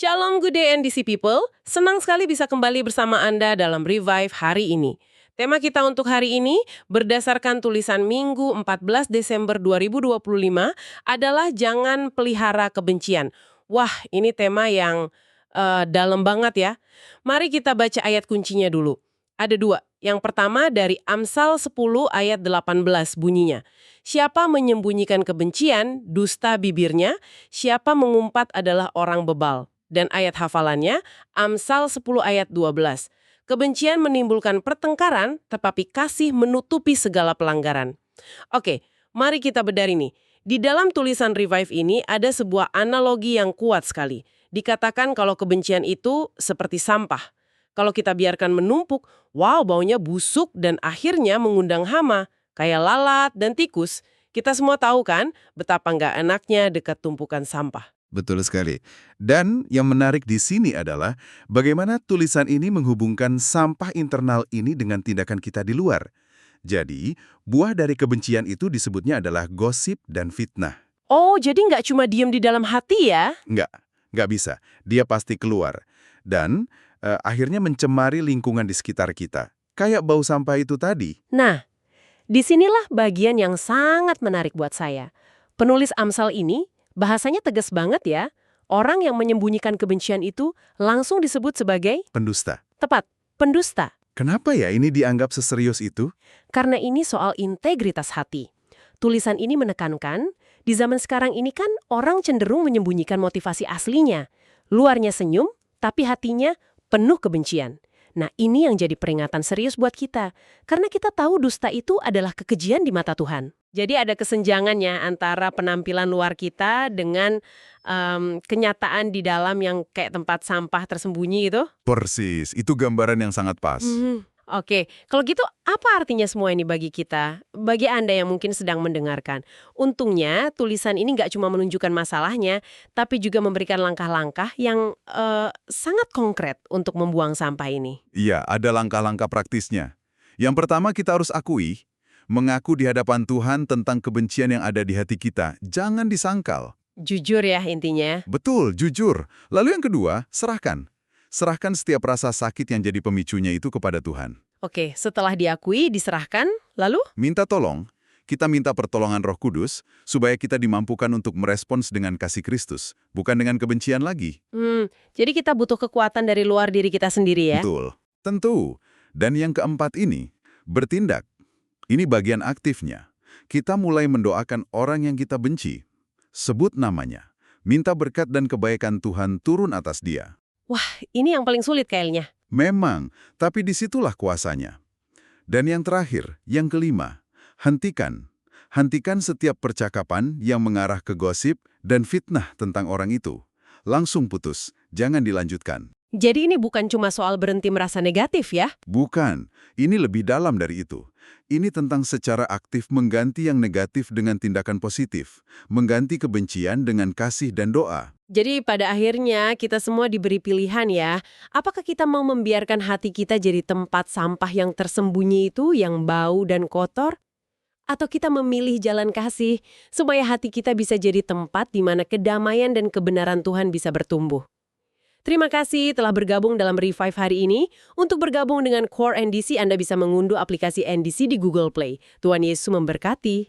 Shalom good day NDC people, senang sekali bisa kembali bersama Anda dalam Revive hari ini. Tema kita untuk hari ini berdasarkan tulisan Minggu 14 Desember 2025 adalah jangan pelihara kebencian. Wah, ini tema yang dalam banget ya. Mari kita baca ayat kuncinya dulu. Ada dua. Yang pertama dari Amsal 10 ayat 18 bunyinya. Siapa menyembunyikan kebencian, dusta bibirnya, siapa mengumpat adalah orang bebal. Dan ayat hafalannya, Amsal 10 ayat 12. Kebencian menimbulkan pertengkaran, tetapi kasih menutupi segala pelanggaran. Oke, mari kita bedah ini. Di dalam tulisan Revive ini ada sebuah analogi yang kuat sekali. Dikatakan kalau kebencian itu seperti sampah. Kalau kita biarkan menumpuk, wow baunya busuk dan akhirnya mengundang hama, kayak lalat dan tikus. Kita semua tahu kan betapa nggak enaknya dekat tumpukan sampah. Betul sekali. Dan yang menarik di sini adalah bagaimana tulisan ini menghubungkan sampah internal ini dengan tindakan kita di luar. Jadi, buah dari kebencian itu disebutnya adalah gosip dan fitnah. Oh, jadi nggak cuma diem di dalam hati ya? Nggak bisa. Dia pasti keluar. Dan akhirnya mencemari lingkungan di sekitar kita. Kayak bau sampah itu tadi. Nah, disinilah bagian yang sangat menarik buat saya. Penulis Amsal ini bahasanya tegas banget ya. Orang yang menyembunyikan kebencian itu langsung disebut sebagai Pendusta. tepat, pendusta. Kenapa ya ini dianggap seserius itu? Karena ini soal integritas hati. Tulisan ini menekankan, di zaman sekarang ini kan orang cenderung menyembunyikan motivasi aslinya. Luarnya senyum, tapi hatinya penuh kebencian. Nah, ini yang jadi peringatan serius buat kita. Karena kita tahu dusta itu adalah kekejian di mata Tuhan. Jadi ada kesenjangannya antara penampilan luar kita dengan kenyataan di dalam yang kayak tempat sampah tersembunyi itu. Persis, itu gambaran yang sangat pas. Oke, kalau gitu apa artinya semua ini bagi kita? Bagi Anda yang mungkin sedang mendengarkan. Untungnya tulisan ini nggak cuma menunjukkan masalahnya, tapi juga memberikan langkah-langkah yang sangat konkret untuk membuang sampah ini. Iya, ada langkah-langkah praktisnya. Yang pertama kita harus akui, mengaku di hadapan Tuhan tentang kebencian yang ada di hati kita. Jangan disangkal. Jujur ya intinya. Betul, jujur. Lalu yang kedua, serahkan. Serahkan setiap rasa sakit yang jadi pemicunya itu kepada Tuhan. Oke, setelah diakui, diserahkan, lalu? Minta tolong. Kita minta pertolongan Roh Kudus supaya kita dimampukan untuk merespons dengan kasih Kristus, bukan dengan kebencian lagi. Jadi kita butuh kekuatan dari luar diri kita sendiri ya? Betul. Tentu. Dan yang keempat ini, bertindak. Ini bagian aktifnya. Kita mulai mendoakan orang yang kita benci. Sebut namanya. Minta berkat dan kebaikan Tuhan turun atas dia. Wah, ini yang paling sulit kayaknya. Memang, tapi disitulah kuasanya. Dan yang terakhir, yang kelima, hentikan. Hentikan setiap percakapan yang mengarah ke gosip dan fitnah tentang orang itu. Langsung putus, jangan dilanjutkan. Jadi ini bukan cuma soal berhenti merasa negatif ya? Bukan, ini lebih dalam dari itu. Ini tentang secara aktif mengganti yang negatif dengan tindakan positif, mengganti kebencian dengan kasih dan doa. Jadi pada akhirnya kita semua diberi pilihan ya, apakah kita mau membiarkan hati kita jadi tempat sampah yang tersembunyi itu, yang bau dan kotor? Atau kita memilih jalan kasih, supaya hati kita bisa jadi tempat di mana kedamaian dan kebenaran Tuhan bisa bertumbuh. Terima kasih telah bergabung dalam Revive hari ini. Untuk bergabung dengan Core NDC, Anda bisa mengunduh aplikasi NDC di Google Play. Tuhan Yesus memberkati.